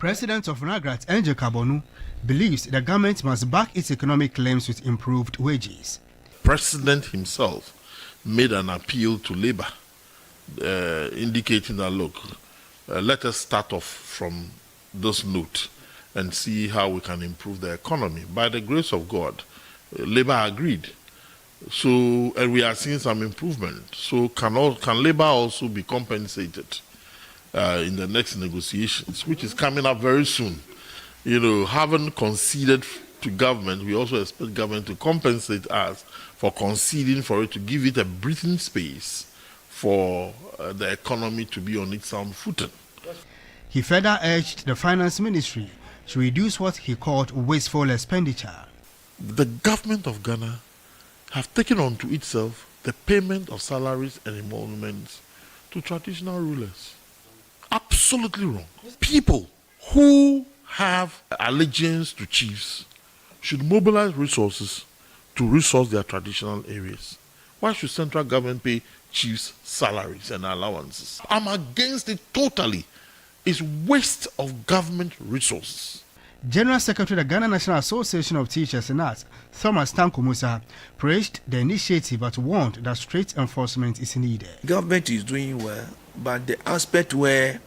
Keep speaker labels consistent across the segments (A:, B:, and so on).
A: President of Gratis, Angel Kabonu, believes the government must back its economic claims with improved wages.
B: President himself made an appeal to labor, indicating that, look, let us start off from this note and see how we can improve the economy. By the grace of God, labor agreed. So, and we are seeing some improvement. So, can labor also be compensated in the next negotiations, which is coming up very soon? You know, having conceded to government, we also expect government to compensate us for conceding for it, to give it a breathing space for the economy to be on its sound footing.
A: He further urged the finance ministry to reduce what he called wasteful expenditure.
B: The government of Ghana have taken onto itself the payment of salaries and emoluments to traditional rulers. Absolutely wrong. People who have allegiance to chiefs should mobilize resources to resource their traditional areas. Why should central government pay chiefs salaries and allowances? I'm against it totally. It's waste of government resources.
A: General Secretary of the Ghana National Association of Teachers SSNIT, Thomas Tanko Musa, praised the initiative but warned that strict enforcement is needed.
C: Government is doing well, but the aspect where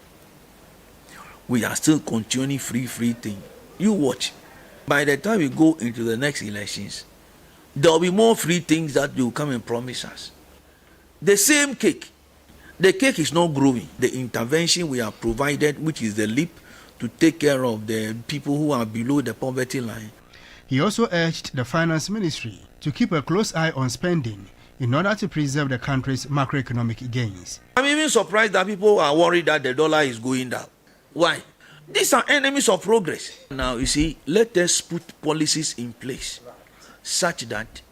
C: we are still continuing free thing, you watch. By the time we go into the next elections, there will be more free things that will come and promise us. The same cake. The cake is not growing. The intervention we have provided, which is the leap to take care of the people who are below the poverty line.
A: He also urged the finance ministry to keep a close eye on spending in order to preserve the country's macroeconomic gains.
C: I'm even surprised that people are worried that the dollar is going down. Why? These are enemies of progress. Now, you see, let us put policies in place such that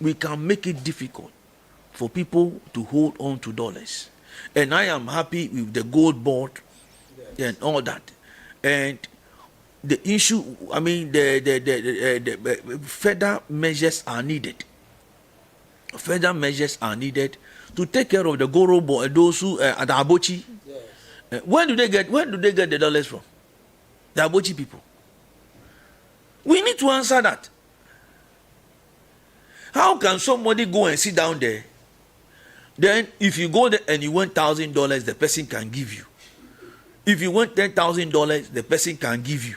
C: we can make it difficult for people to hold on to dollars. And I am happy with the gold board and all that. And the issue, I mean, the further measures are needed. Further measures are needed to take care of the Goro board, those who at the Abochi. Yes. Where do they get the dollars from? The Abochi people. We need to answer that. How can somebody go and sit down there? Then, if you go there and you want $1,000, the person can give you. If you want $10,000, the person can give you.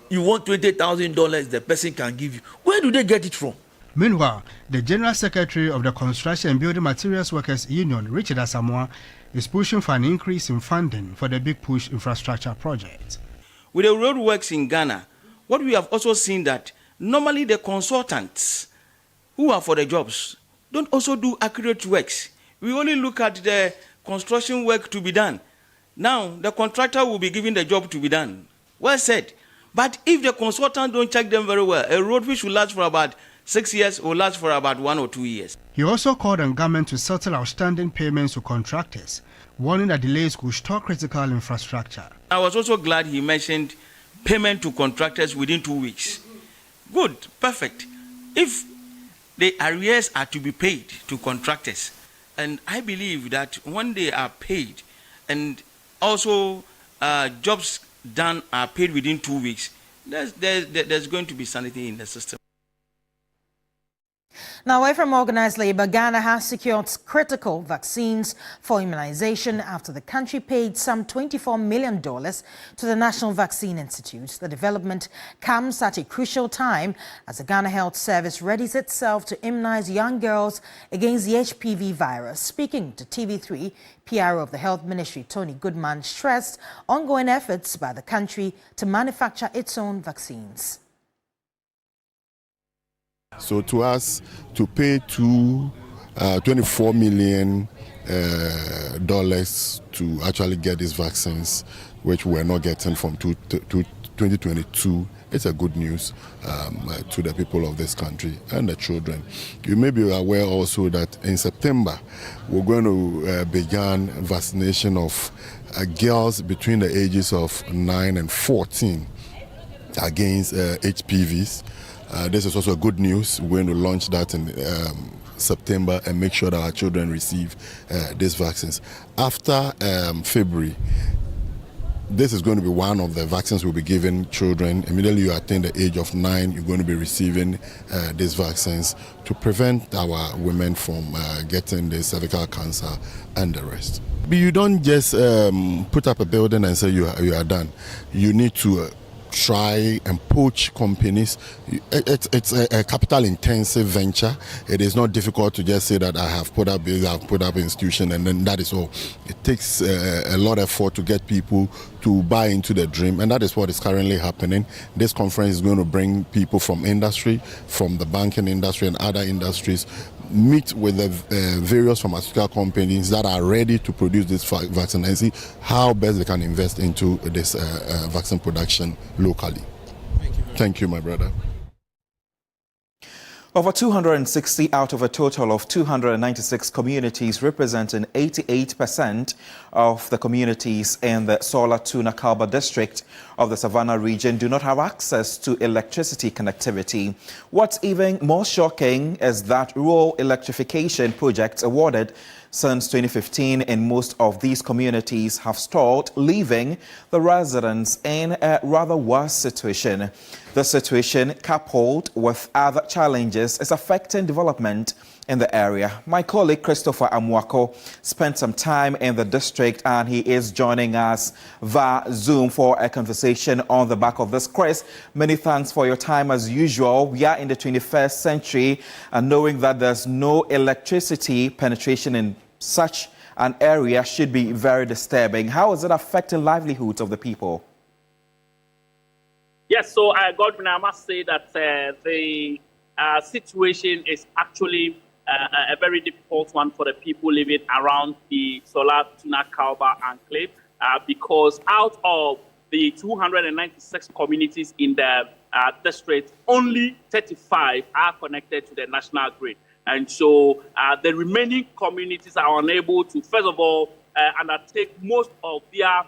C: You want $20,000, the person can give you. Where do they get it from?
A: Meanwhile, the General Secretary of the Construction and Building Materials Workers Union, Richard Asamoah, is pushing for an increase in funding for the Big Push infrastructure project.
D: With the road works in Ghana, what we have also seen that normally the consultants who are for the jobs don't also do accurate works. We only look at the construction work to be done. Now, the contractor will be given the job to be done. Well said. But if the consultant don't check them very well, a road which will last for about 6 years will last for about 1 or 2 years.
A: He also called on government to settle outstanding payments to contractors, warning that delays could stop critical infrastructure.
D: I was also glad he mentioned payment to contractors within 2 weeks. Good, perfect. If the arrears are to be paid to contractors, and I believe that when they are paid and also jobs done are paid within 2 weeks, there's going to be sanity in the system.
E: Now, away from organized labor, Ghana has secured critical vaccines for immunization after the country paid some $24 million to the National Vaccine Institute. The development comes at a crucial time as the Ghana Health Service readies itself to immunize young girls against the HPV virus. Speaking to TV3, PRO of the Health Ministry, Tony Goodman, stressed ongoing efforts by the country to manufacture its own vaccines.
F: So to us, to pay $24 million to actually get these vaccines, which we're not getting from 2022, it's a good news to the people of this country and the children. You may be aware also that in September, we're going to begin vaccination of girls between the ages of 9 and 14 against HPVs. This is also good news. We're going to launch that in September and make sure that our children receive these vaccines. After February, this is going to be one of the vaccines we'll be giving children. Immediately you attain the age of 9, you're going to be receiving these vaccines to prevent our women from getting the cervical cancer and the rest. But you don't just put up a building and say you are done. You need to try and poach companies. It's a capital intensive venture. It is not difficult to just say that I have put up this, I've put up institution, and then that is all. It takes a lot of effort to get people to buy into the dream, and that is what is currently happening. This conference is going to bring people from industry, from the banking industry and other industries, meet with the various pharmaceutical companies that are ready to produce this vaccine and see how best they can invest into this vaccine production locally. Thank you, my brother.
G: Over 260 out of a total of 296 communities, representing 88% of the communities in the Solar Tuna Kalba district of the Savannah region, do not have access to electricity connectivity. What's even more shocking is that rural electrification projects awarded since 2015 in most of these communities have stalled, leaving the residents in a rather worse situation. The situation, coupled with other challenges, is affecting development in the area. My colleague Christopher Amwako spent some time in the district, and he is joining us via Zoom for a conversation on the back of this. Chris, many thanks for your time as usual. We are in the 21st century, and knowing that there's no electricity penetration in such an area should be very disturbing. How is it affecting livelihoods of the people?
H: Yes, so Godwin, I must say that the situation is actually a very difficult one for the people living around the Solar Tuna Kalba enclave because out of the 296 communities in the district, only 35 are connected to the national grid. And so the remaining communities are unable to, first of all, undertake most of their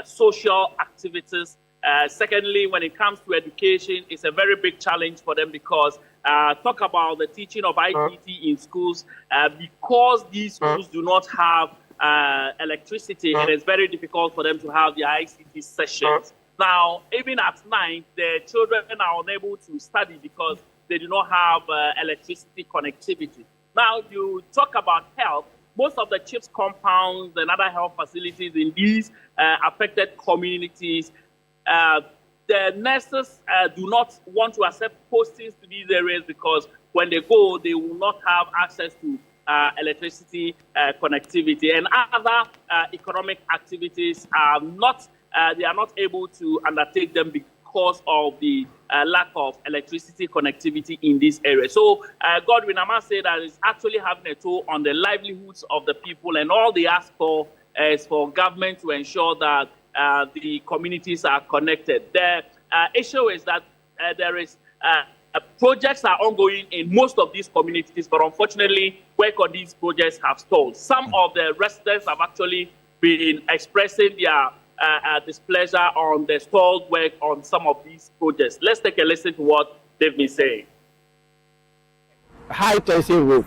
H: social activities. Secondly, when it comes to education, it's a very big challenge for them because talk about the teaching of ICT in schools, because these schools do not have electricity, it is very difficult for them to have their ICT sessions. Now, even at night, the children are unable to study because they do not have electricity connectivity. Now, you talk about health. Most of the CHIPS compounds and other health facilities in these affected communities, the nurses do not want to accept postings to these areas because when they go, they will not have access to electricity connectivity, and other economic activities are not. They are not able to undertake them because of the lack of electricity connectivity in this area. So, Godwin, I must say that it's actually having a toll on the livelihoods of the people, and all they ask for is for government to ensure that the communities are connected. The issue is that there is projects are ongoing in most of these communities, but unfortunately, work on these projects have stalled. Some of the residents have actually been expressing their displeasure on the stalled work on some of these projects. Let's take a listen to what they've been saying.
I: High tension road,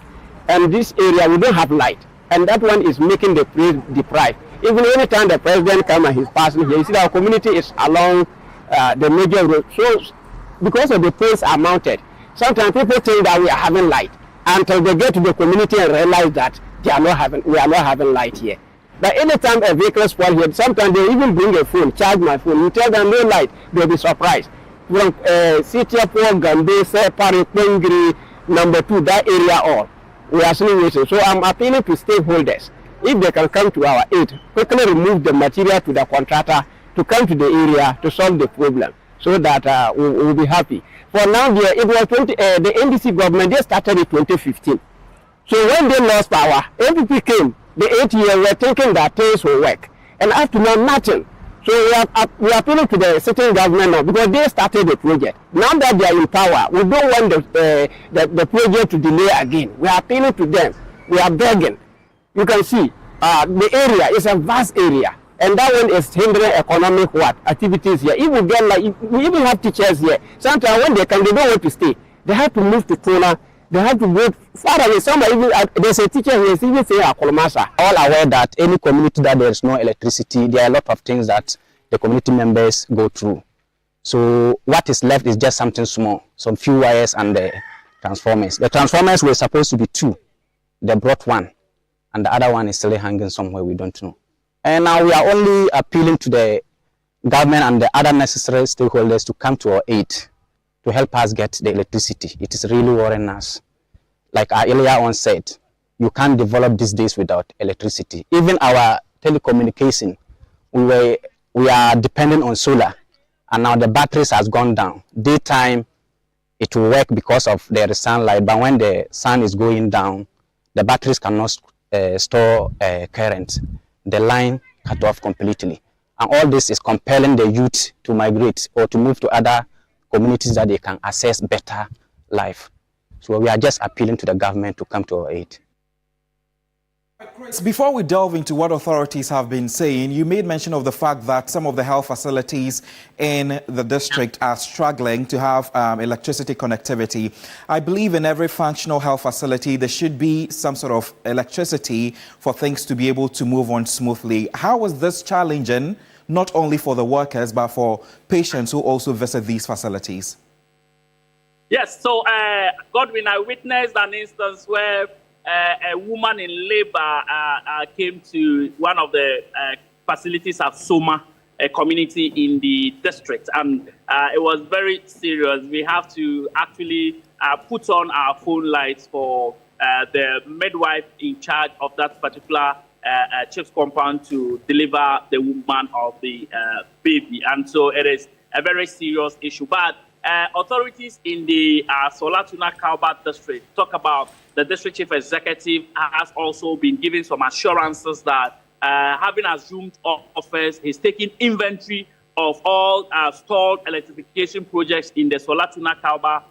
I: and this area we don't have light, and that one is making the place deprived. Even anytime the president comes and he's passing here, you see our community is along the major road. So because of the poles are mounted, sometimes people think that we are having light until they get to the community and realize that we are not having light here. But anytime a vehicle spoils here, sometimes they even bring a phone, charge my phone. You tell them no light, they'll be surprised. From Sitiapo, Gambé, Separi, Pengri, number 2, that area all. We are still waiting. So I'm appealing to stakeholders. If they can come to our aid, quickly remove the material to the contractor to come to the area to solve the problem so that we'll be happy. For now, it was the NDC government, they started in 2015. So when they lost power, NPP came, the 8 years were thinking that things will work. And after now, nothing. So we are appealing to the sitting government now because they started the project. Now that they are in power, we don't want the project to delay again. We are appealing to them. We are begging. You can see the area is a vast area, and that one is hindering economic activities here. If we get we even have teachers here. Sometimes when they come, they don't want to stay. They have to move to Tona. They have to go far away. Somebody even there's a teacher who is even saying Akolomasa. All aware that any community that there is no electricity, there are a lot of things that the community members go through. So what is left is just something small, some few wires and the transformers. The transformers were supposed to be 2. They brought 1, and the other one is still hanging somewhere, we don't know. And now we are only appealing to the government and the other necessary stakeholders to come to our aid to help us get the electricity. It is really worrying us. Like I earlier on said, you can't develop these days without electricity. Even our telecommunication, we are dependent on solar, and now the batteries has gone down. Daytime, it will work because of the sunlight, but when the sun is going down, the batteries cannot store current. The line cut off completely. And all this is compelling the youth to migrate or to move to other communities that they can access better life. So we are just appealing to the government to come to our aid.
G: Before we delve into what authorities have been saying, you made mention of the fact that some of the health facilities in the district are struggling to have electricity connectivity. I believe in every functional health facility, there should be some sort of electricity for things to be able to move on smoothly. How is this challenging, not only for the workers, but for patients who also visit these facilities?
H: Yes, so Godwin, I witnessed an instance where a woman in labor came to one of the facilities at Soma, a community in the district, and it was very serious. We have to actually put on our phone lights for the midwife in charge of that particular chief's compound to deliver the woman of the baby. And so it is a very serious issue. But authorities in the Sola-Tuna-Kalba district talk about the district chief executive has also been giving some assurances that having assumed office, he's taking inventory of all stalled electrification projects in the Sola-Tuna-Kalba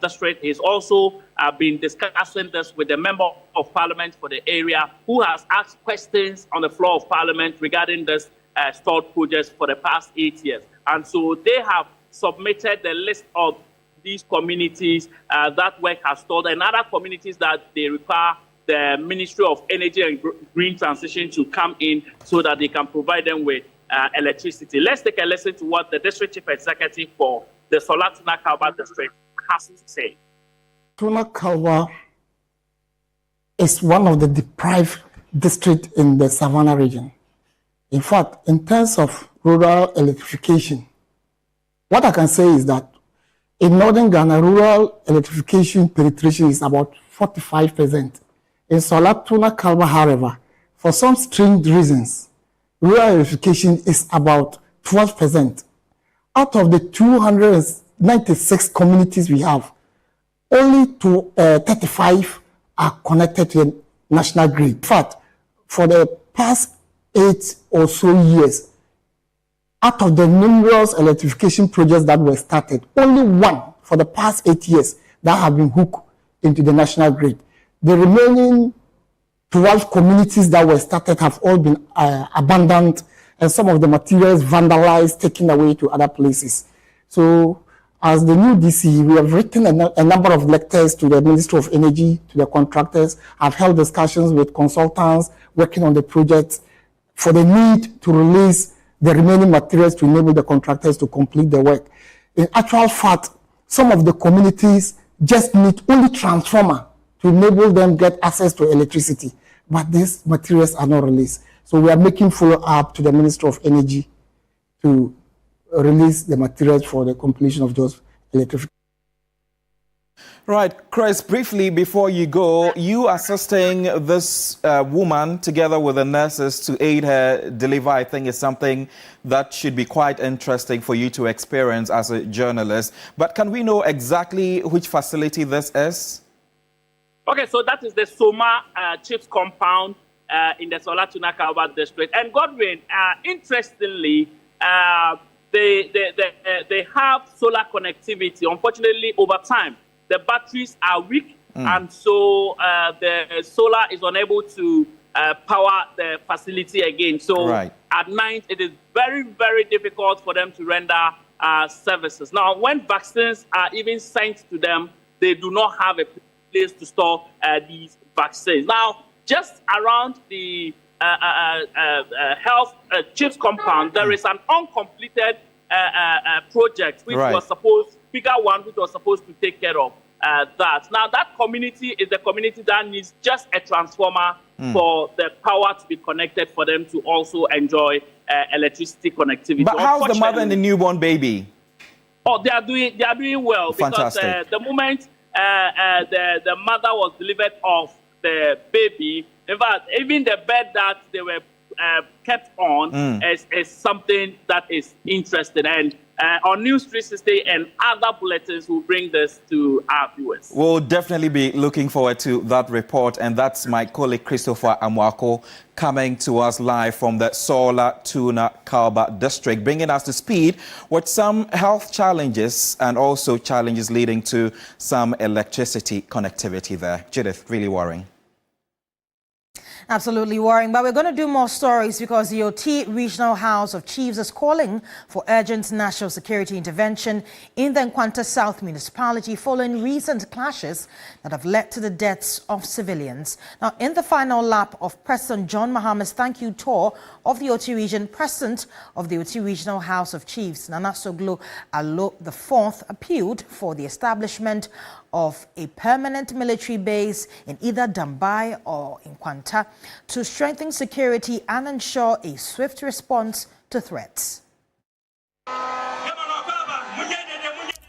H: district. He's also been discussing this with the member of parliament for the area, who has asked questions on the floor of parliament regarding this stalled projects for the past 8 years. And so they have submitted the list of these communities that work has stalled, and other communities that they require the Ministry of Energy and Green Transition to come in so that they can provide them with electricity. Let's take a listen to what the district chief executive for the Sola-Tuna-Kalba district has to say.
J: Tuna-Kalba is one of the deprived districts in the Savannah region. In fact, in terms of rural electrification, what I can say is that in northern Ghana, rural electrification penetration is about 45%. In Sola-Tuna-Kalba, however, for some strange reasons, rural electrification is about 12%. Out of the 296 communities we have, only 35 are connected to the national grid. In fact, for the past 8 or so years, out of the numerous electrification projects that were started, only one for the past 8 years that have been hooked into the national grid. The remaining 12 communities that were started have all been abandoned, and some of the materials vandalized, taken away to other places. So as the new DC, we have written a number of letters to the Ministry of Energy, to the contractors. I've held discussions with consultants working on the project for the need to release the remaining materials to enable the contractors to complete the work. In actual fact, some of the communities just need only transformer to enable them get access to electricity, but these materials are not released. So we are making follow-up to the Ministry of Energy to release the materials for the completion of those electrification.
G: Right, Chris, briefly before you go, you assisting this woman together with the nurses to aid her deliver, I think is something that should be quite interesting for you to experience as a journalist. But can we know exactly which facility this is?
H: Okay, so that is the Soma Chiefs compound in the Sola-Tuna-Kalba district. And Godwin, interestingly, they have solar connectivity. Unfortunately, over time, the batteries are weak, and so the solar is unable to power the facility again. So at night, it is very, very difficult for them to render services. Now, when vaccines are even sent to them, they do not have a place to store these vaccines. Now, just around the health chiefs compound, there is an uncompleted project which was supposed, bigger one, which was supposed to take care of that. Now, that community is the community that needs just a transformer for the power to be connected for them to also enjoy electricity connectivity.
G: But how's the mother and the newborn baby?
H: Oh, they are doing well.
G: Fantastic.
H: Because the moment the mother was delivered of the baby, in fact, even the bed that they were kept on is something that is interesting. And on News 360 and other bulletins will bring this to our viewers.
G: We'll definitely be looking forward to that report. And that's my colleague Christopher Amwako coming to us live from the Sola Tuna Kalba district, bringing us to speed with some health challenges and also challenges leading to some electricity connectivity there. Judith, really worrying.
E: Absolutely worrying, but we're going to do more stories because the OT Regional House of Chiefs is calling for urgent national security intervention in the Nkwanta South municipality following recent clashes that have led to the deaths of civilians. Now, in the final lap of President John Mahama's thank you tour of the OT region, President of the OT Regional House of Chiefs, Nana Soglo Alo IV, appealed for the establishment of a permanent military base in either Dambai or Nkwanta to strengthen security and ensure a swift response to threats.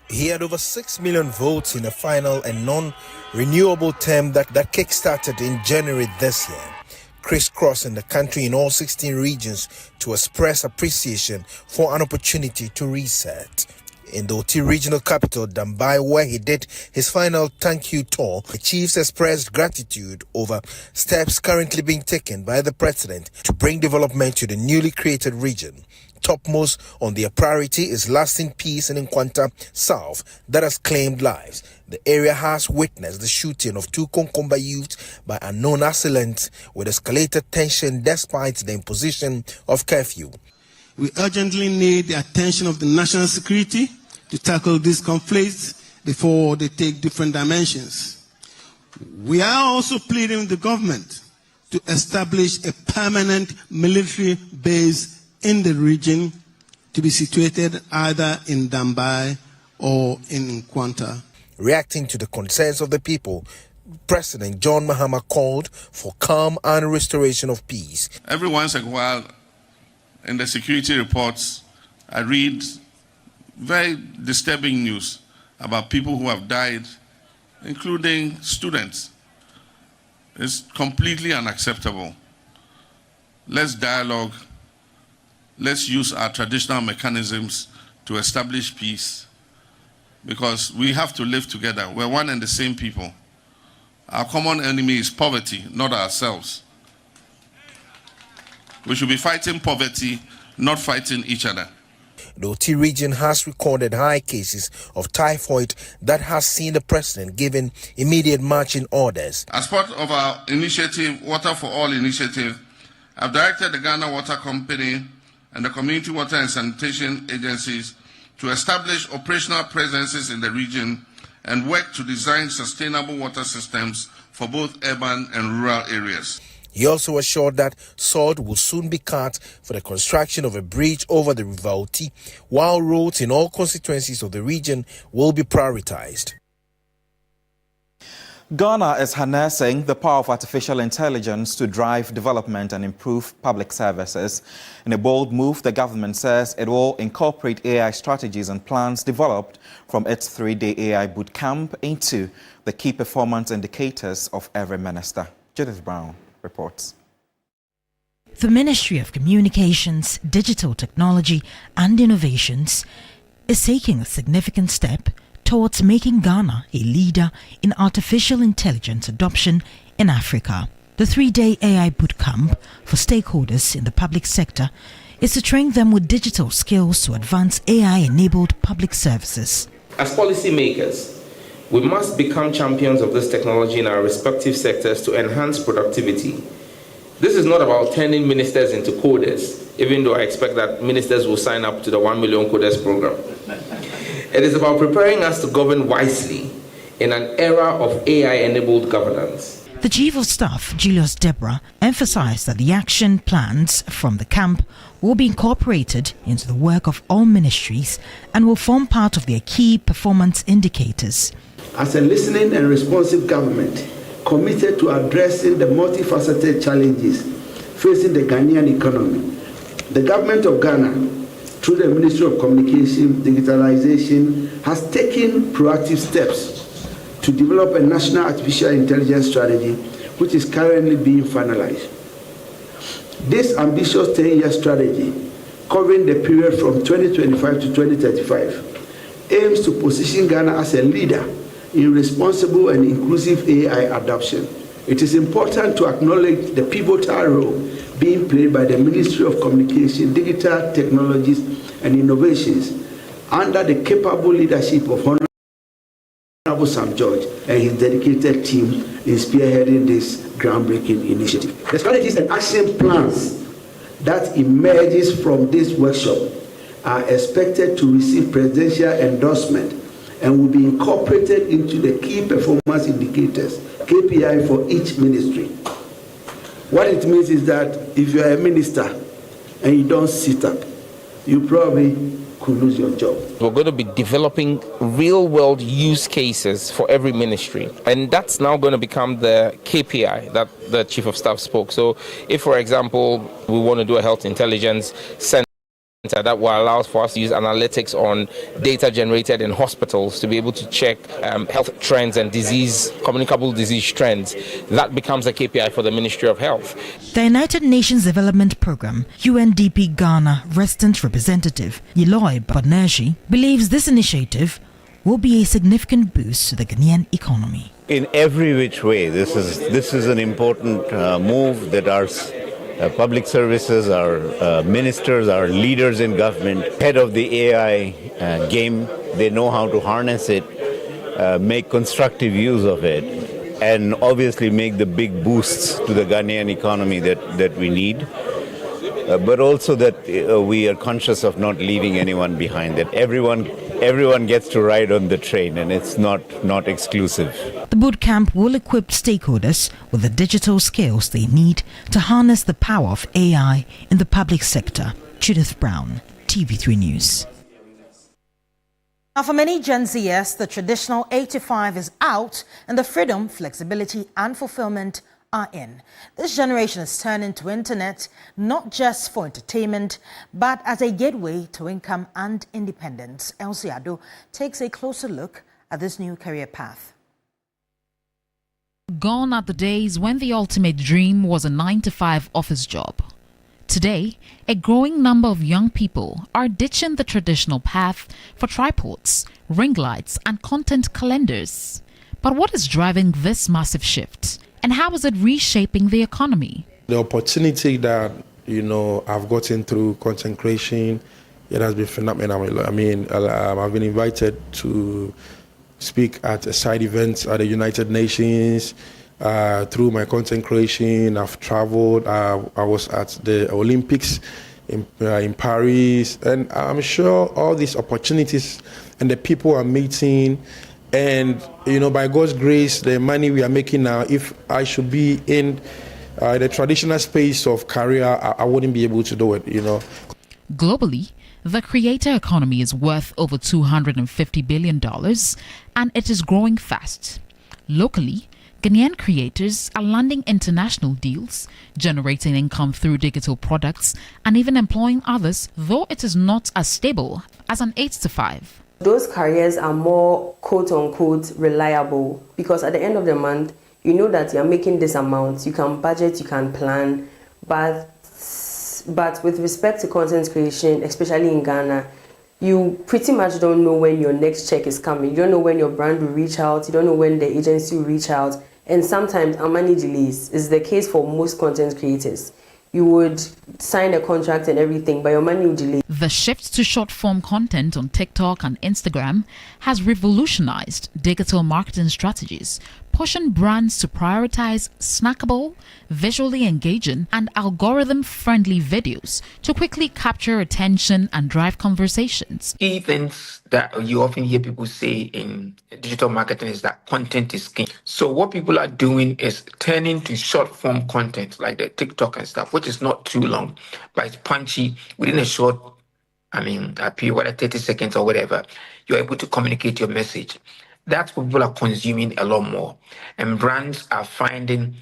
K: He had over 6 million votes in a final and non-renewable term that kick-started in January this year, crisscrossing the country in all 16 regions to express appreciation for an opportunity to reset. In the OT regional capital, Dambai, where he did his final thank you tour, the chiefs expressed gratitude over steps currently being taken by the president to bring development to the newly created region. Topmost on their priority is lasting peace in Nkwanta South that has claimed lives. The area has witnessed the shooting of 2 Konkomba youths by unknown assailants with escalated tension despite the imposition of curfew.
L: We urgently need the attention of the national security to tackle these conflicts before they take different dimensions. We are also pleading with the government to establish a permanent military base in the region to be situated either in Dambai or in Nkwanta.
K: Reacting to the concerns of the people, President John Mahama called for calm and restoration of peace.
B: Every once in a while, in the security reports, I read very disturbing news about people who have died, including students. It's completely unacceptable. Let's dialogue. Let's use our traditional mechanisms to establish peace, because we have to live together. We're one and the same people. Our common enemy is poverty, not ourselves. We should be fighting poverty, not fighting each other.
K: The OT region has recorded high cases of typhoid that has seen the president giving immediate marching orders.
B: As part of our initiative, Water for All initiative, I've directed the Ghana Water Company and the Community Water and Sanitation Agencies to establish operational presences in the region and work to design sustainable water systems for both urban and rural areas.
K: He also assured that sod will soon be cut for the construction of a bridge over the River Oti, while roads in all constituencies of the region will be prioritized.
G: Ghana is harnessing the power of artificial intelligence to drive development and improve public services. In a bold move, the government says it will incorporate AI strategies and plans developed from its 3-day AI boot camp into the key performance indicators of every minister. Judith Brown reports.
M: The Ministry of Communications, Digital Technology and Innovations is taking a significant step towards making Ghana a leader in artificial intelligence adoption in Africa. The 3-day AI bootcamp for stakeholders in the public sector is to train them with digital skills to advance AI-enabled public services.
N: As policymakers, we must become champions of this technology in our respective sectors to enhance productivity. This is not about turning ministers into coders, even though I expect that ministers will sign up to the 1 million coders program. It is about preparing us to govern wisely in an era of AI-enabled governance.
M: The Chief of Staff, Julius Deborah, emphasized that the action plans from the camp will be incorporated into the work of all ministries and will form part of their key performance indicators.
O: As a listening and responsive government committed to addressing the multifaceted challenges facing the Ghanaian economy, the government of Ghana, through the Ministry of Communication, Digitalization, has taken proactive steps to develop a national artificial intelligence strategy, which is currently being finalized. This ambitious 10-year strategy, covering the period from 2025 to 2035, aims to position Ghana as a leader in responsible and inclusive AI adoption. It is important to acknowledge the pivotal role being played by the Ministry of Communication, Digital Technologies and Innovations under the capable leadership of Honorable Sam George and his dedicated team in spearheading this groundbreaking initiative. The strategies and action plans that emerges from this workshop are expected to receive presidential endorsement and will be incorporated into the key performance indicators, KPI, for each ministry. What it means is that if you are a minister and you don't sit up, you probably could lose your job.
N: We're going to be developing real-world use cases for every ministry, and that's now going to become the KPI that the Chief of Staff spoke. So if, for example, we want to do a health intelligence center that will allow for us to use analytics on data generated in hospitals to be able to check health trends and communicable disease trends, that becomes a KPI for the Ministry of Health.
M: The United Nations Development Programme, UNDP Ghana resident representative Yiloi Banerjee, believes this initiative will be a significant boost to the Ghanaian economy.
P: In every which way, this is an important move that our public services, our ministers, our leaders in government, head of the AI game, they know how to harness it, make constructive use of it, and obviously make the big boosts to the Ghanaian economy that we need. But also that we are conscious of not leaving anyone behind, that everyone gets to ride on the train and it's not exclusive.
M: The boot camp will equip stakeholders with the digital skills they need to harness the power of AI in the public sector. Judith Brown, TV3 News.
E: Now, for many Gen Zers, the traditional 8 to 5 is out and the freedom, flexibility and fulfillment are in. This generation has turned into internet not just for entertainment, but as a gateway to income and independence. Elsie Ado takes a closer look at this new career path.
Q: Gone are the days when the ultimate dream was a 9-to-5 office job. Today, a growing number of young people are ditching the traditional path for tripods, ring lights, and content calendars. But what is driving this massive shift? And how is it reshaping the economy?
R: The opportunity that, I've gotten through content creation, it has been phenomenal. I mean, I've been invited to speak at side events at the United Nations. Through my content creation, I've traveled. I was at the Olympics in Paris. And I'm sure all these opportunities and the people I'm meeting, and, by God's grace, the money we are making now, if I should be in the traditional space of career, I wouldn't be able to do it,
Q: Globally, the creator economy is worth over $250 billion, and it is growing fast. Locally, Ghanaian creators are landing international deals, generating income through digital products, and even employing others, though it is not as stable as an 8 to 5.
S: Those careers are more quote-unquote reliable because at the end of the month, you know that you're making this amount, you can budget, you can plan, but with respect to content creation, especially in Ghana, you pretty much don't know when your next check is coming. You don't know when your brand will reach out, you don't know when the agency will reach out, and sometimes money delays is the case for most content creators. You would sign a contract and everything, but your money will delay.
Q: The shift to short-form content on TikTok and Instagram has revolutionized digital marketing strategies, pushing brands to prioritize snackable, visually engaging, and algorithm-friendly videos to quickly capture attention and drive conversations.
T: Key things that you often hear people say in digital marketing is that content is king. So what people are doing is turning to short-form content like the TikTok and stuff, which is not too long, but it's punchy within a short, a period, whether 30 seconds or whatever, you're able to communicate your message. That's what people are consuming a lot more. And brands are finding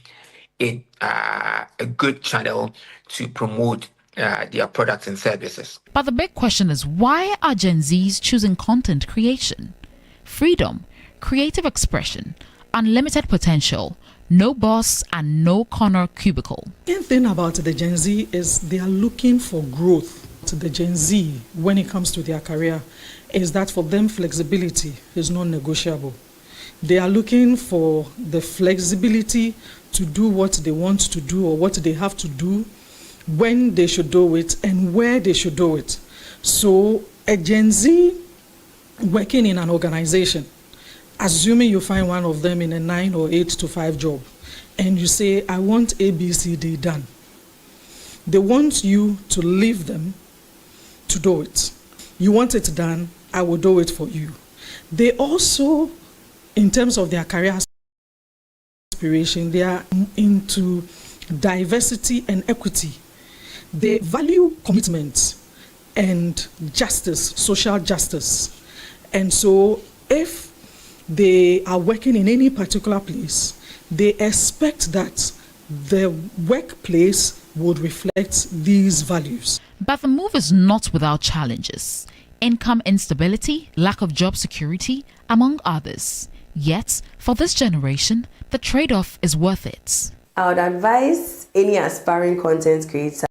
T: it a good channel to promote their products and services.
Q: But the big question is, why are Gen Zs choosing content creation? Freedom, creative expression, unlimited potential, no boss and no corner cubicle.
U: The thing about the Gen Z is they are looking for growth. To the Gen Z, when it comes to their career, is that for them flexibility is non-negotiable. They are looking for the flexibility to do what they want to do or what they have to do, when they should do it and where they should do it. So a Gen Z working in an organization, assuming you find one of them in a 9 or 8 to 5 job, and you say, I want A, B, C, D done. They want you to leave them to do it. You want it done, I will do it for you. They also, in terms of their career aspiration, they are into diversity and equity. They value commitment and justice, social justice. And so if they are working in any particular place, they expect that the workplace would reflect these values.
Q: But the move is not without challenges. Income instability, lack of job security, among others. Yet, for this generation, the trade-off is worth it.
S: I would advise any aspiring content creator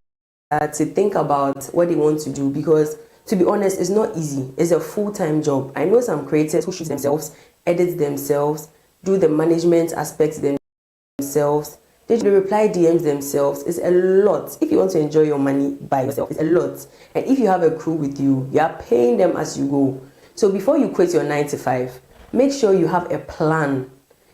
S: to think about what they want to do, because, to be honest, it's not easy. It's a full-time job. I know some creators who shoot themselves, edit themselves, do the management aspects themselves, they reply DMs themselves. It's a lot. If you want to enjoy your money by yourself, it's a lot. And if you have a crew with you, you are paying them as you go. So before you quit your 9 to 5, make sure you have a plan.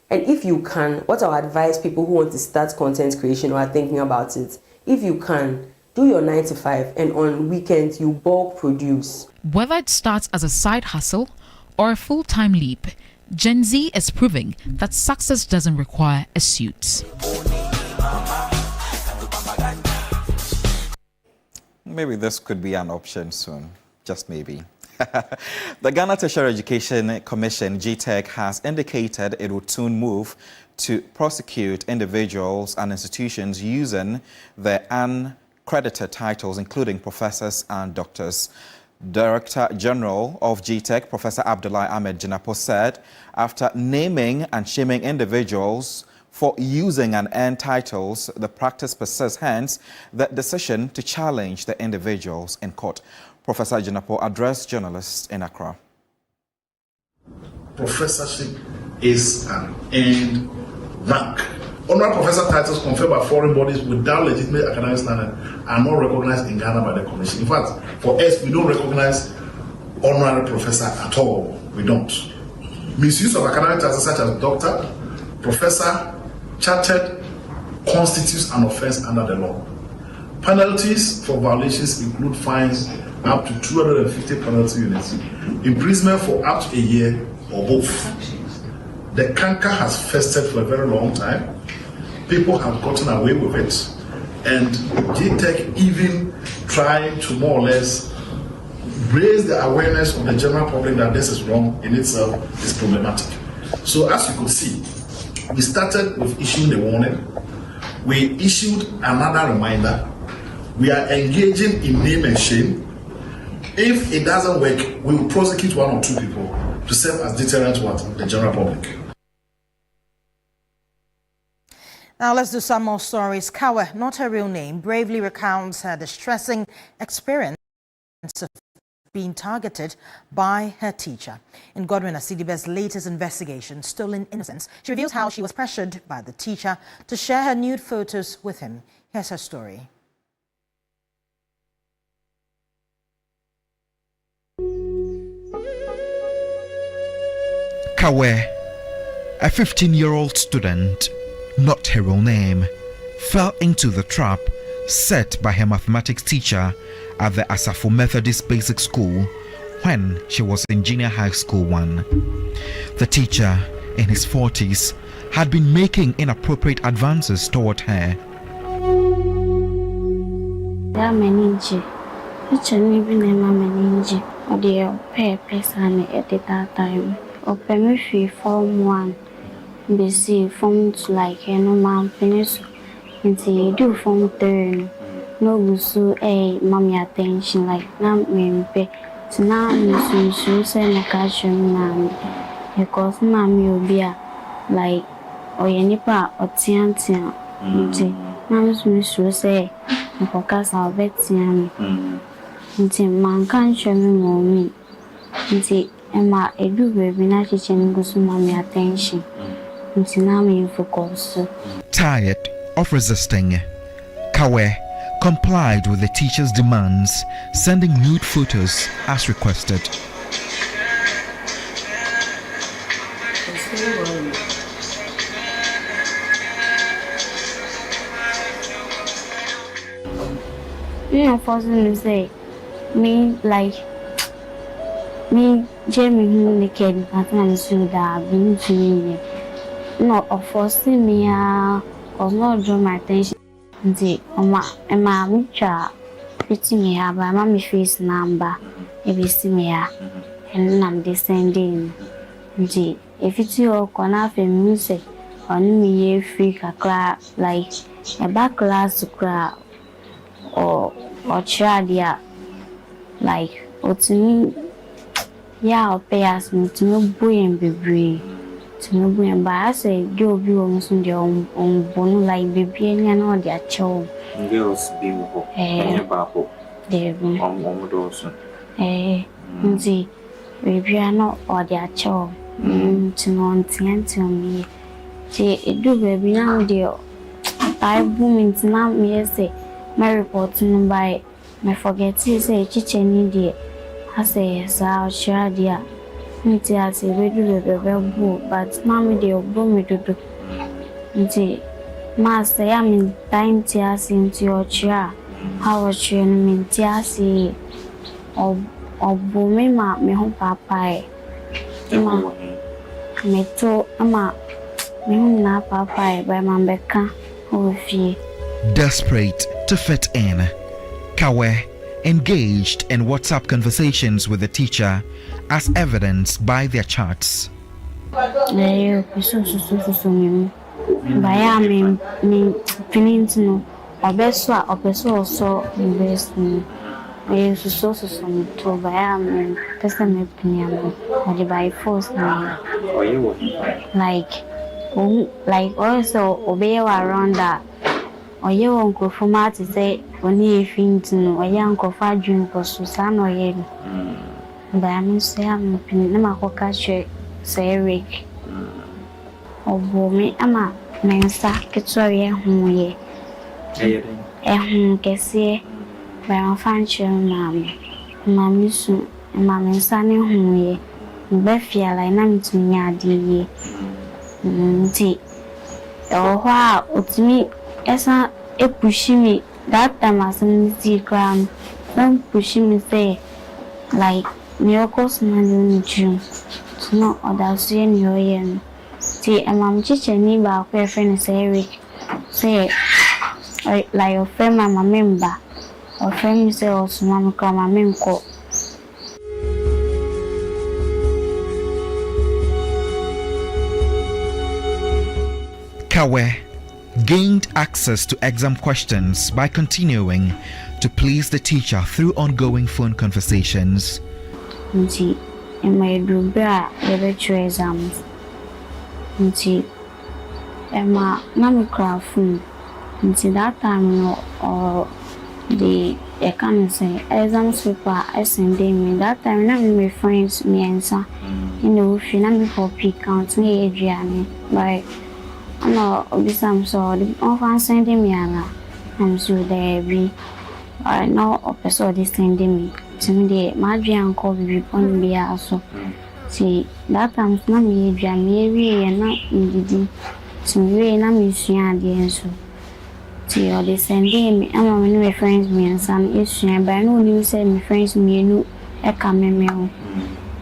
S: And if you can, what I would advise people who want to start content creation or are thinking about it, if you can, do your 9 to 5 and on weekends you bulk produce.
Q: Whether it starts as a side hustle or a full-time leap, Gen Z is proving that success doesn't require a suit.
G: Maybe this could be an option soon, just maybe. The Ghana Tertiary Education Commission, GTEC, has indicated it would soon move to prosecute individuals and institutions using their uncredited titles, including professors and doctors. Director General of GTEC, Professor Abdullahi Ahmed Jinapo, said after naming and shaming individuals for using and earned titles, the practice persists, hence the decision to challenge the individuals in court. Professor Jinapo addressed journalists in Accra.
V: Professorship is an earned rank. Honorary professor titles conferred by foreign bodies without legitimate academic standard are not recognized in Ghana by the Commission. In fact, for us, we don't recognize honorary professor at all. We don't. Misuse of academic titles such as doctor, professor, chartered constitutes an offense under the law. Penalties for violations include fines up to 250 penalty units, imprisonment for up to a year or both. The canker has festered for a very long time. People have gotten away with it, and GTEC even tried to more or less raise the awareness of the general public that this is wrong in itself, is problematic. So as you could see, we started with issuing the warning. We issued another reminder. We are engaging in name and shame. If it doesn't work, we will prosecute 1 or 2 people to serve as deterrent to the general public.
E: Now let's do some more stories. Kawa, not her real name, bravely recounts her distressing experience of being targeted by her teacher. In Godwin Asidibe's latest investigation, Stolen Innocence, she reveals how she was pressured by the teacher to share her nude photos with him. Here's her story.
W: Kawe,
A: A 15-year-old student, not her real name, fell into the trap set by her mathematics teacher at the Asafo Methodist Basic School when she was in junior high school 1. The teacher, in his 40s, had been making inappropriate advances toward her.
C: There are many which are even in my manager or the pay person at that time. Open me free form 1. BC form 2 like no man finish until you do form 3. No go so mommy attention like now me pay. So now me so say na catch me because mommy will be like or nipa or tian until now me so say because I'll bet me until man can't show me mommy until Emma edu baby na teaching go so mommy attention until now me focus.
A: Tired of resisting, Kawe complied with the teacher's demands, sending nude photos as requested.
C: Forcing to say me like me Jamie naked but I'm so that being to me not forcing me or not draw my attention. The Emma Micha fitting me her by mommy face number every senior and I'm descending. The if it's your corner for music on me free class like a back class to cry or tradia like or to me yeah pay us to no boy and baby to no boy and by I say go be almost on their own bone like baby and all their child
G: girls be more
C: they see baby are not all their child to no to me see it do baby now dear I boom into now me say my report by my forget to say chichen dear. I say yes, I'll share dear. Me tell say we do the boo, but mommy they will me to do. Me master, I'm in time to into your chair. How was you in Tiasi? Or boo me, ma, me home papa. Me to ama me home na papa by my becca. Oh, fee.
A: Desperate to fit in, Kawe engaged in WhatsApp conversations with the teacher as evidenced by their chats.
C: Me feeling to know obeso so invest me. Me so to buy me person me piano or the by force like also obey around that. Or you uncle for to say when you think to know a young of our dream for Susan or Yen. But I mean, say I'm a catch say Eric. Oh, me, Ama, Mensa, Kitsoria, whom ye. Guess ye, by my fancy, mammy. Mammy soon, and Mammy Sunny, whom ye. Beffia, like none to me, tea. Oh, wow, it's me. Yes, it pushing me that time as in the ground. Don't pushing me say like miracles man June to know other seeing your yen. See, and I'm teaching me about a friend say Eric say like your friend, my member or friend say also mamma come my member.
A: Kawe gained access to exam questions by continuing to please the teacher through ongoing phone conversations.
C: In my dubra, the exams. Emma, Mammy craft phone. That time, or the can say exams paper, I send me that time. Not my friends, me answer in the roof, not for peak count me, Adrian, by. No, I'm sorry. Often sending me, I'm sure there be. I know a person is sending me to me. My uncle will be on me also. See, that time na me dwa me wie na ndidi. See we na me sua ade so. See all the Sunday me ama me no friends me and some issue but no new say me friends me no e ka me o.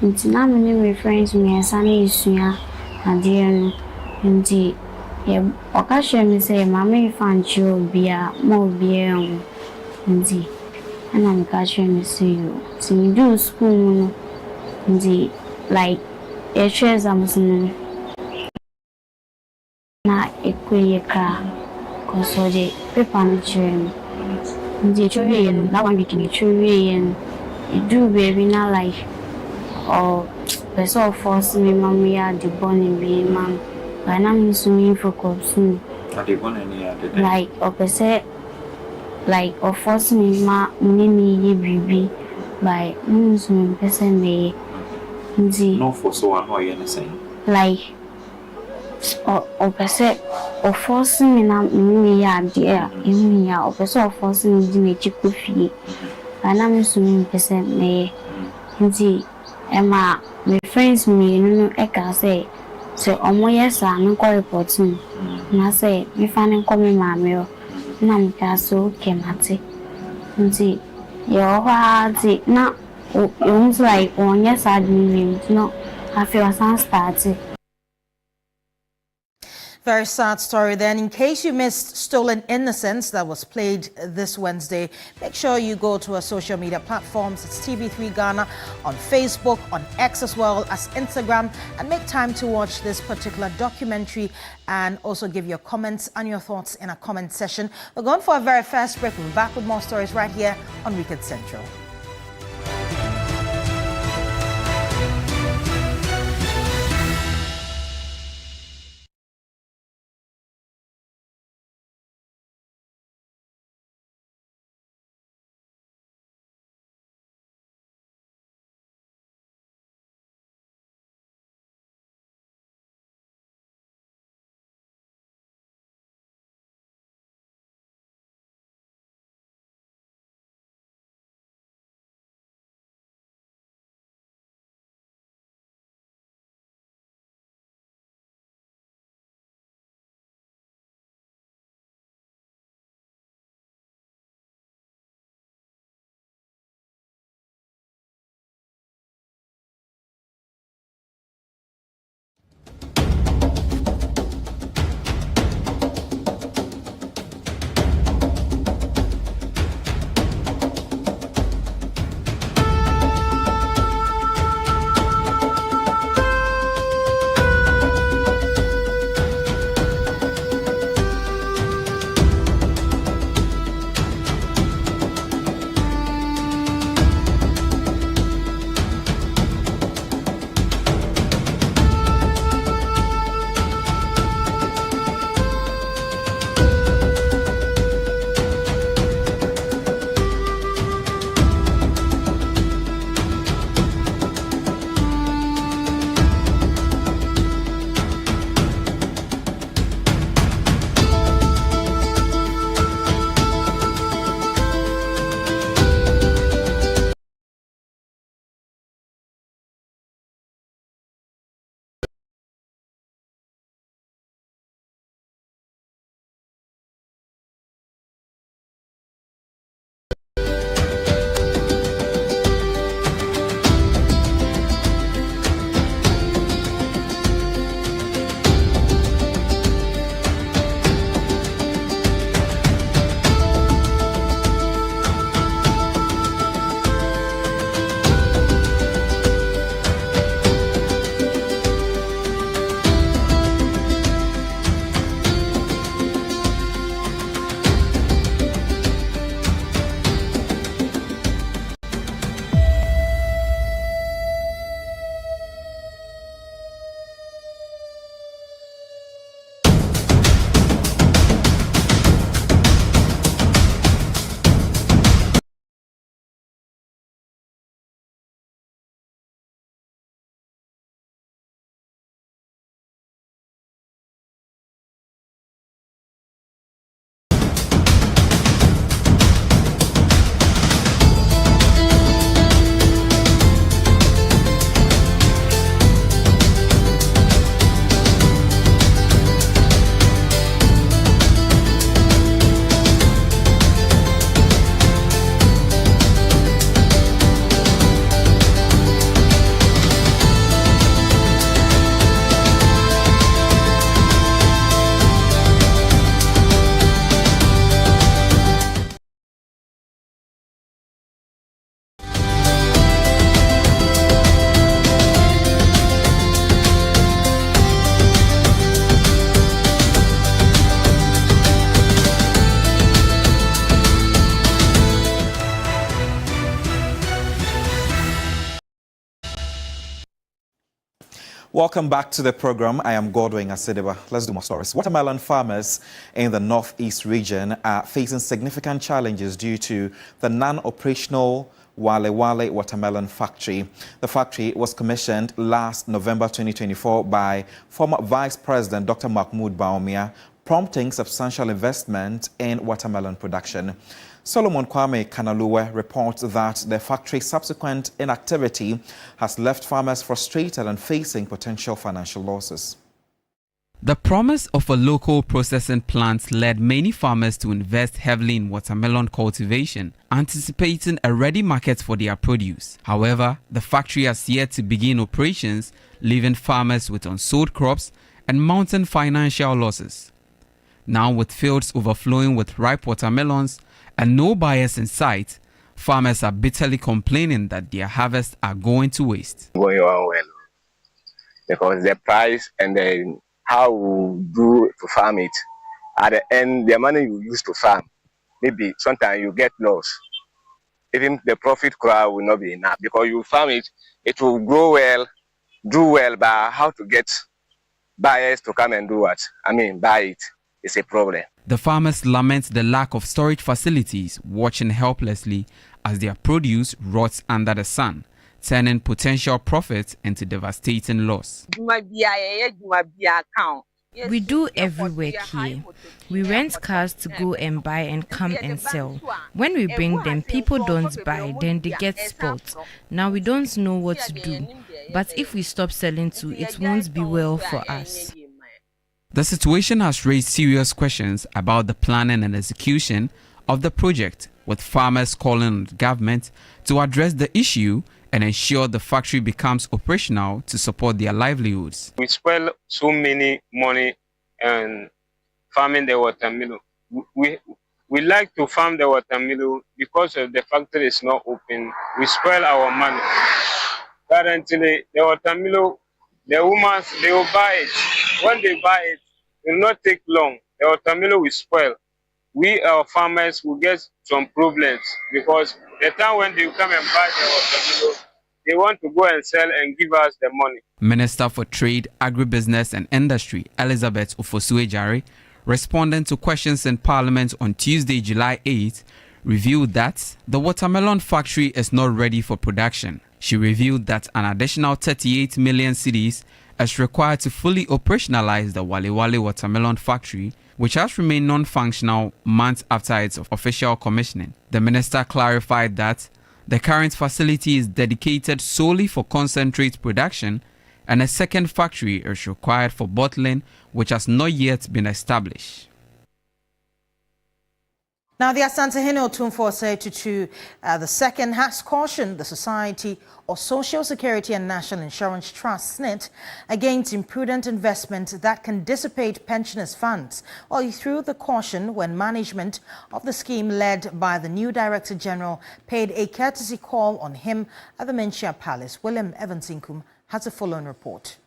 C: Nti na me no friends me and some issue ade no. Nti ye okashe me say mama fan chi obi a mo obi e o. Nti ana me ka share me say you. See me do school no. Nti like a shares no na ekwe ka cause the paper no chere the chere no that one week the chere no it do baby na like or person force me mommy ya the born be man but na me so me focus no
G: the born any
C: like or person like or force me ma me ye bibi by me so me person me
G: no for so one or anything
C: like or person or force me na me ya dia me ya or person force me di me chiku fie ana me so me person me nti ema my friends me no e ka say so omo yes an ko report na say me fa ne ko me ma me o na me ka so kemate nti yo ha ti na o like on yes I didn't no I feel some started.
E: Very sad story then. In case you missed Stolen Innocence that was played this Wednesday, make sure you go to our social media platforms. It's TV3 Ghana on Facebook, on X as well as Instagram, and make time to watch this particular documentary and also give your comments and your thoughts in a comment session. We're going for a very fast break. We'll be back with more stories right here on Wicked Central.
G: Welcome back to the program. I am Godwin Asedeba. Let's do more stories. Watermelon farmers in the northeast region are facing significant challenges due to the non-operational Wale Wale watermelon factory. The factory was commissioned last November 2024 by former Vice President Dr. Mahmoud Baumia, prompting substantial investment in watermelon production. Solomon Kwame Kanaluwe reports that the factory's subsequent inactivity has left farmers frustrated and facing potential financial losses.
D: The promise of a local processing plant led many farmers to invest heavily in watermelon cultivation, anticipating a ready market for their produce. However, the factory has yet to begin operations, leaving farmers with unsold crops and mounting financial losses. Now, with fields overflowing with ripe watermelons and no buyers in sight, farmers are bitterly complaining that their harvests are going to waste.
F: Going on well, because the price and the how we do to farm it, at the end, the money you use to farm, maybe sometimes you get lost. Even the profit crowd will not be enough, because you farm it, it will grow well, do well, but how to get buyers to come and do what? Buy it is a problem.
D: The farmers lament the lack of storage facilities, watching helplessly as their produce rots under the sun, turning potential profit into devastating loss.
W: We do every work here. We rent cars to go and buy and come and sell. When we bring them, people don't buy, then they get spoiled. Now we don't know what to do. But if we stop selling too, it won't be well for us.
D: The situation has raised serious questions about the planning and execution of the project, with farmers calling on the government to address the issue and ensure the factory becomes operational to support their livelihoods.
F: We spend so many money and farming the watermelon. We like to farm the watermelon because of the factory is not open. We spoil our money. Currently, the watermelon, the women, they will buy it. When they buy it, it will not take long. The watermelon will spoil. We, our farmers, will get some problems because the time when they come and buy the watermelon, they want to go and sell and give us the money.
D: Minister for Trade, Agribusiness and Industry, Elizabeth Ofosu-Ejare, responding to questions in Parliament on Tuesday, July 8, revealed that the watermelon factory is not ready for production. She revealed that an additional 38 million cedis is required to fully operationalize the Wale Wale watermelon factory, which has remained non-functional months after its official commissioning. The minister clarified that the current facility is dedicated solely for concentrate production and a second factory is required for bottling, which has not yet been established.
E: Now, the Asantehene Otumfuo Osei-Tutu II has cautioned the Society of Social Security and National Insurance Trust, SSNIT, against imprudent investment that can dissipate pensioners' funds. Well, he threw the caution when management of the scheme led by the new Director General paid a courtesy call on him at the Menchia Palace. William Evansinkum has a following report.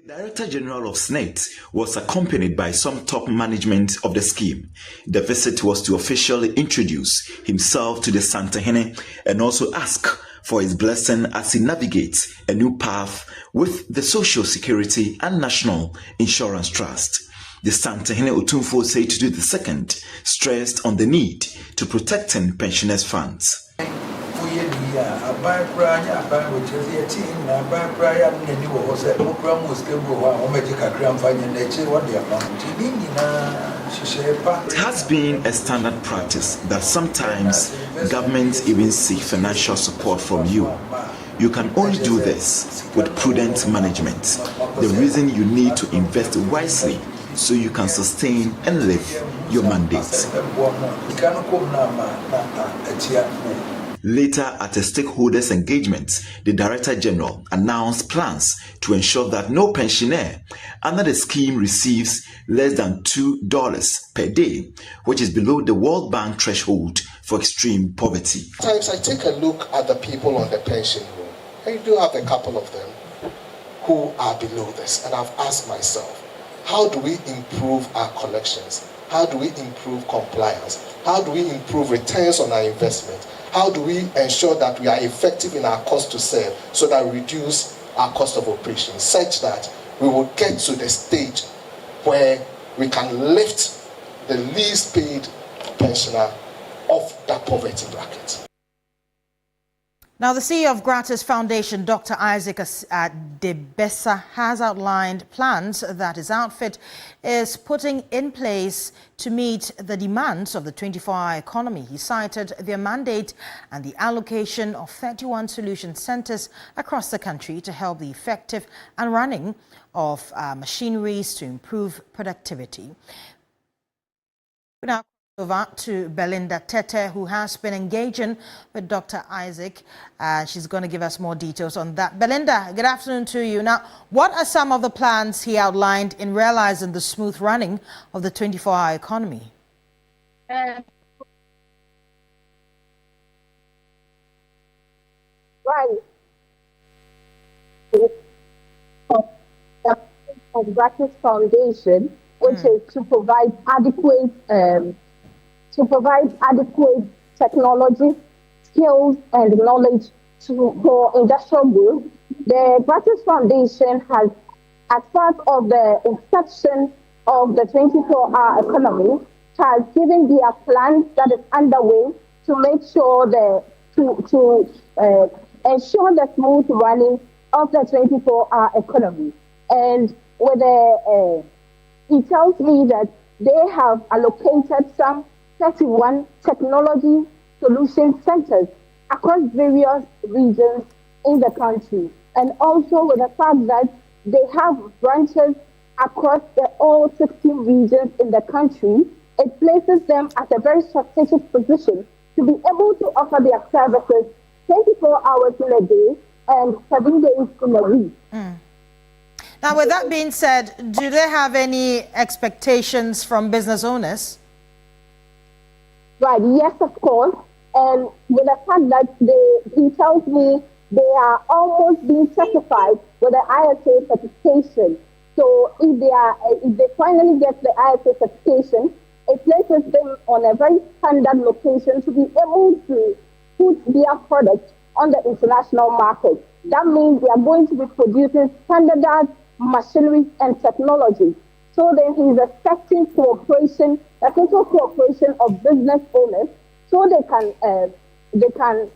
X: The Director General of SSNIT was accompanied by some top management of the scheme. The visit was to officially introduce himself to the Asantehene and also ask for his blessing as he navigates a new path with the Social Security and National Insurance Trust. The Asantehene Otumfuo Osei-Tutu II stressed on the need to protecting pensioners' funds. It has been a standard practice that sometimes governments even seek financial support from you. You can only do this with prudent management. The reason you need to invest wisely so you can sustain and live your mandate. Later, at a stakeholders engagement, the Director General announced plans to ensure that no pensioner under the scheme receives less than $2 per day, which is below the World Bank threshold for extreme poverty.
Y: Sometimes I take a look at the people on the pension roll. I do have a couple of them who are below this, and I've asked myself, how do we improve our collections? How do we improve compliance? How do we improve returns on our investment? How do we ensure that we are effective in our cost to serve so that we reduce our cost of operation such that we will get to the stage where we can lift the least paid pensioner off that poverty bracket.
E: Now, the CEO of Gratis Foundation, Dr. Isaac Debesa, has outlined plans that his outfit is putting in place to meet the demands of the 24-hour economy. He cited their mandate and the allocation of 31 solution centers across the country to help the effective and running of machineries to improve productivity. Now, over to Belinda Tete, who has been engaging with Dr. Isaac. She's going to give us more details on that. Belinda, good afternoon to you. Now, what are some of the plans he outlined in realizing the smooth running of the 24-hour economy?
B: Right. Of Gratis Foundation, which is to provide adequate technology, skills, and knowledge for industrial growth. The Gratis Foundation has, as part of the inception of the 24-hour economy, has given their plans that is underway to make sure to ensure the smooth running of the 24-hour economy. And with he tells me that they have allocated some 31 technology solution centers across various regions in the country. And also with the fact that they have branches across all 16 regions in the country, it places them at a very strategic position to be able to offer their services 24 hours in a day and 7 days in a week.
E: Now, with that being said, do they have any expectations from business owners?
B: Right, yes, of course. And with the fact that he tells me they are almost being certified with the ISA certification. So if they finally get the ISA certification, it places them on a very standard location to be able to put their product on the international market. That means they are going to be producing standardized machinery and technology. So then he is expecting cooperation, a total cooperation of business owners, so they can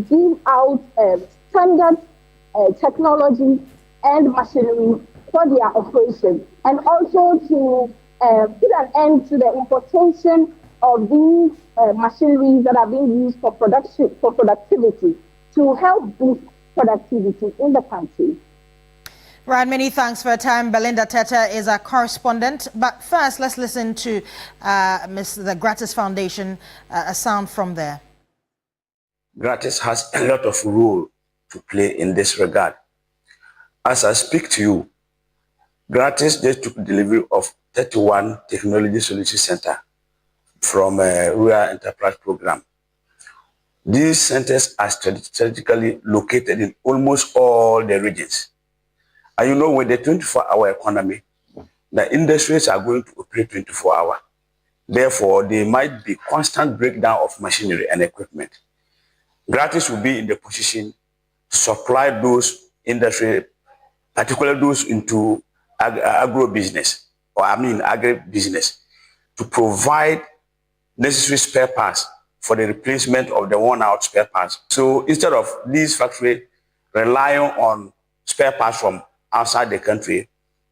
B: give out standard technology and machinery for their operation, and also to put an end to the importation of these machineries that are being used for productivity to help boost productivity in the country.
E: Right, many thanks for your time. Belinda Tete is our correspondent. But first, let's listen to the Gratis Foundation, a sound from there.
H: Gratis has a lot of role to play in this regard. As I speak to you, Gratis just took delivery of 31 Technology Solution Center from a Rural Enterprise Program. These centers are strategically located in almost all the regions. And you know, with the 24-hour economy, the industries are going to operate 24 hours. Therefore, there might be constant breakdown of machinery and equipment. Gratis will be in the position to supply those industries, particularly those into agribusiness, to provide necessary spare parts for the replacement of the worn-out spare parts. So instead of these factories relying on spare parts from outside the country,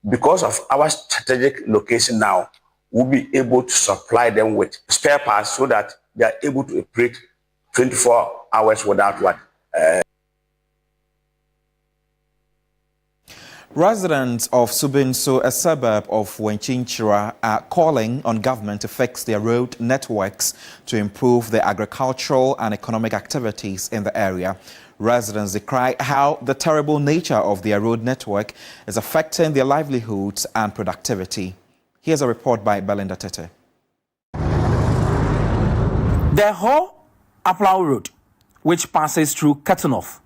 H: because of our strategic location now, we'll be able to supply them with spare parts so that they are able to operate 24 hours without what?
G: Residents of Subinso, a suburb of Wenchinchira, are calling on government to fix their road networks to improve the agricultural and economic activities in the area. Residents decry how the terrible nature of their road network is affecting their livelihoods and productivity. Here's a report by Belinda Tete.
I: The Ho Aplau Road, which passes through Katunov,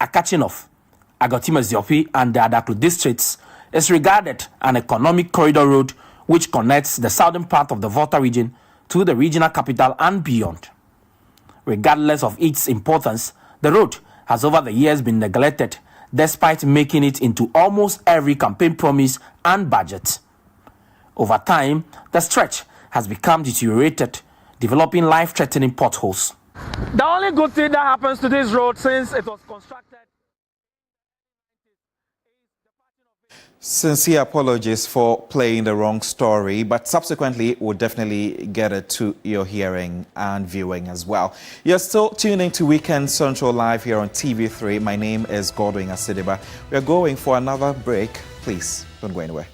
I: Akachinov, Agotimaziopi, and the Adaklu districts, is regarded an economic corridor road which connects the southern part of the Volta region to the regional capital and beyond. Regardless of its importance, the road has over the years been neglected despite making it into almost every campaign promise and budget. Over time, the stretch has become deteriorated, developing life-threatening potholes. The only good thing that happens to this road since it was constructed.
G: Sincere apologies for playing the wrong story, but subsequently we'll definitely get it to your hearing and viewing as well. You're still tuning to Weekend Central Live here on TV3. My name is Godwin Asidiba. We're going for another break. Please don't go anywhere.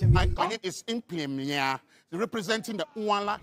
J: My name is in Premier, representing the Uwala.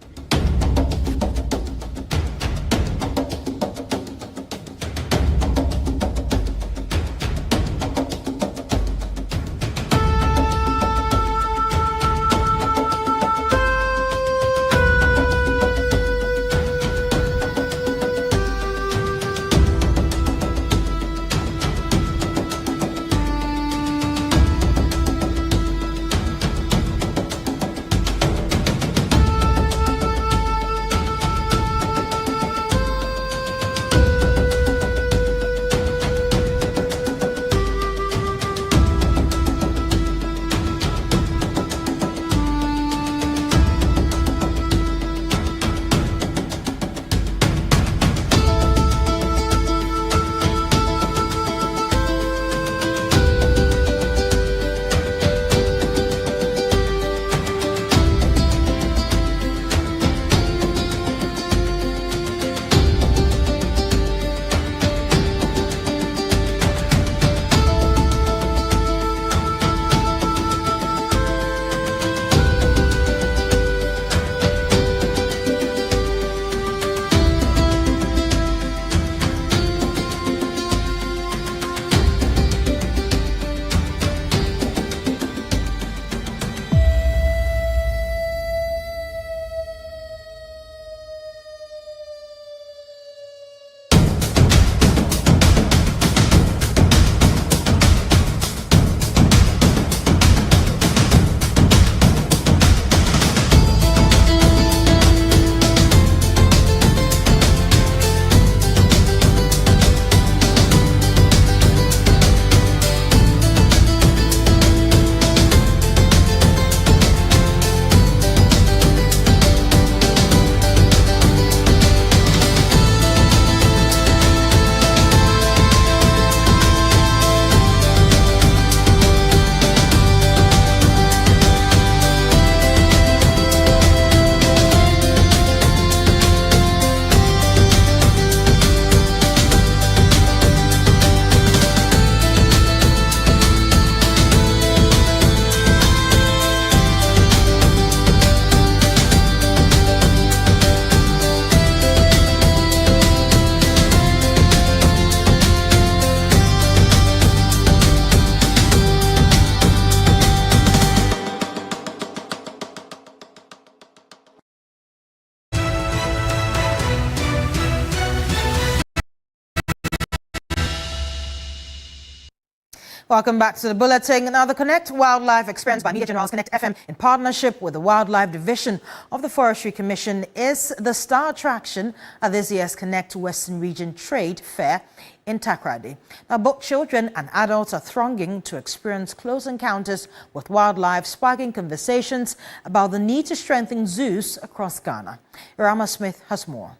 E: Welcome back to the bulletin. Now, the Connect Wildlife Experience by Media Generals Connect FM in partnership with the Wildlife Division of the Forestry Commission is the star attraction at this year's Connect Western Region Trade Fair in Takoradi. Now, both children and adults are thronging to experience close encounters with wildlife, sparking conversations about the need to strengthen zoos across Ghana. Irama Smith has more.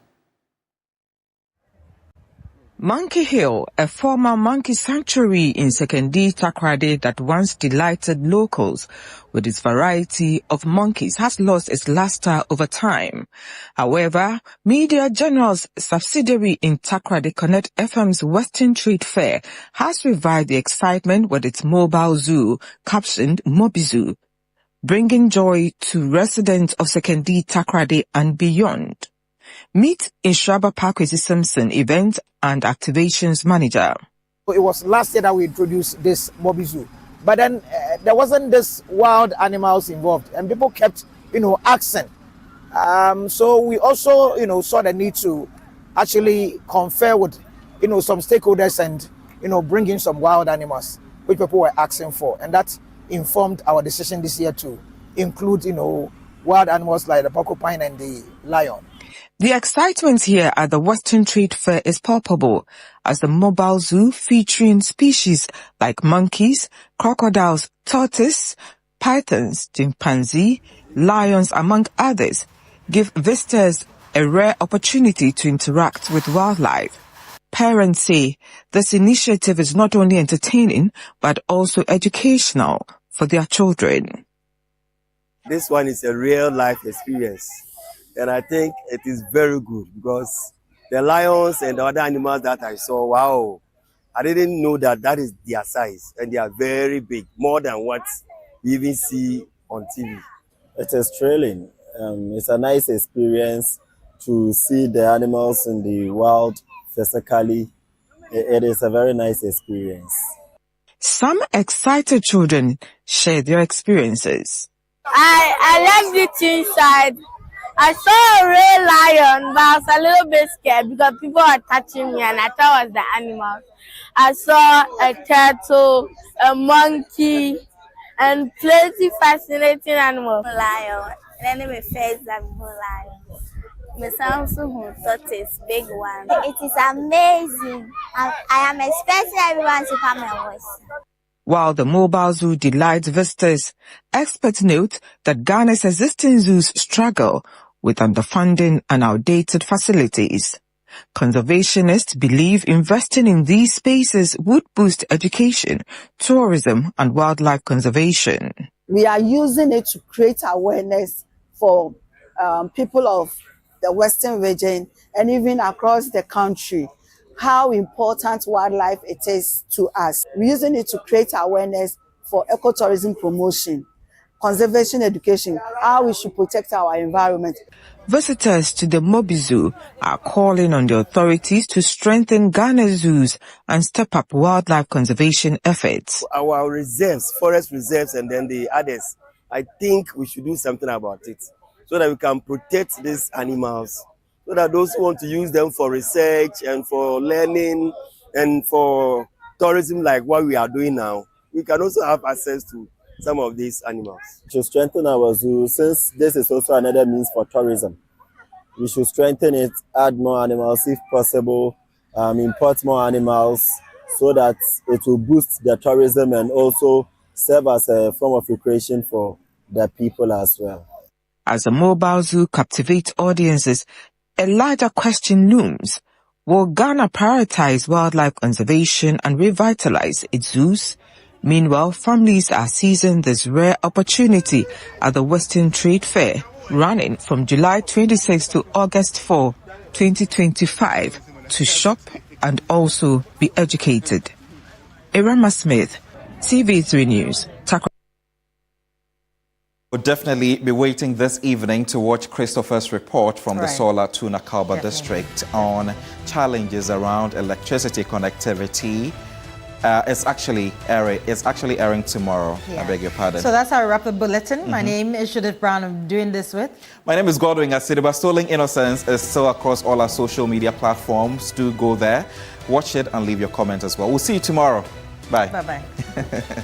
K: Monkey Hill, a former monkey sanctuary in Sekondi, Takoradi that once delighted locals with its variety of monkeys, has lost its luster over time. However, Media General's subsidiary in Takoradi, Connect FM's Western Trade Fair, has revived the excitement with its mobile zoo, captioned Mobi Zoo, bringing joy to residents of Sekondi, Takoradi and beyond. Meet Inshaba Pakwesi Simpson, Event and Activations Manager.
L: It was last year that we introduced this Mobi Zoo, but then there wasn't this wild animals involved, and people kept, asking. So we also, saw the need to actually confer with, some stakeholders and, bring in some wild animals, which people were asking for. And that informed our decision this year to include, wild animals like the porcupine and the lion.
K: The excitement here at the Western Trade Fair is palpable as the mobile zoo featuring species like monkeys, crocodiles, tortoise, pythons, chimpanzee, lions, among others, give visitors a rare opportunity to interact with wildlife. Parents say this initiative is not only entertaining but also educational for their children.
M: This one is a real life experience, and I think it is very good because the lions and the other animals that I saw, wow, I didn't know that is their size, and they are very big, more than what you even see on TV.
N: It is thrilling. It's a nice experience to see the animals in the wild physically. It is a very nice experience.
K: Some excited children share their experiences.
O: I left it inside. I saw a real lion, but I was a little bit scared because people were touching me and I thought it was the animals. I saw a turtle, a monkey, and plenty fascinating animals.
P: Lion. Then we face the lion. The Samsung tortoise, big one. It is amazing. I am expecting everyone to come and watch.
K: While the mobile zoo delights visitors, experts note that Ghana's existing zoos struggle with underfunding and outdated facilities. Conservationists believe investing in these spaces would boost education, tourism, and wildlife conservation.
R: We are using it to create awareness for people of the Western region and even across the country, how important wildlife it is to us. We're using it to create awareness for ecotourism promotion, conservation education, how we should protect our environment.
K: Visitors to the Mobi Zoo are calling on the authorities to strengthen Ghana's zoos and step up wildlife conservation efforts.
M: Our reserves, forest reserves, and then the others, I think we should do something about it so that we can protect these animals, so that those who want to use them for research and for learning and for tourism like what we are doing now, we can also have access to some of these animals.
N: To strengthen our zoo, since this is also another means for tourism, we should strengthen it, add more animals if possible, import more animals so that it will boost the tourism and also serve as a form of recreation for the people as well.
K: As a mobile zoo captivates audiences, a larger question looms. Will Ghana prioritize wildlife conservation and revitalize its zoos? Meanwhile, families are seizing this rare opportunity at the Western Trade Fair, running from July 26 to August 4, 2025, to shop and also be educated. Irama Smith, TV3 News.
G: We'll definitely be waiting this evening to watch Christopher's report from the Solar Tuna Kalba district on challenges around electricity connectivity. It's actually airing tomorrow. Yeah. I beg your pardon.
E: So that's our wrap-up bulletin. My name is Judith Brown. I'm doing this with.
G: My name is Godwin Asidiba. Stolen Innocence is still across all our social media platforms. Do go there, watch it, and leave your comments as well. We'll see you tomorrow. Bye.
E: Bye-bye.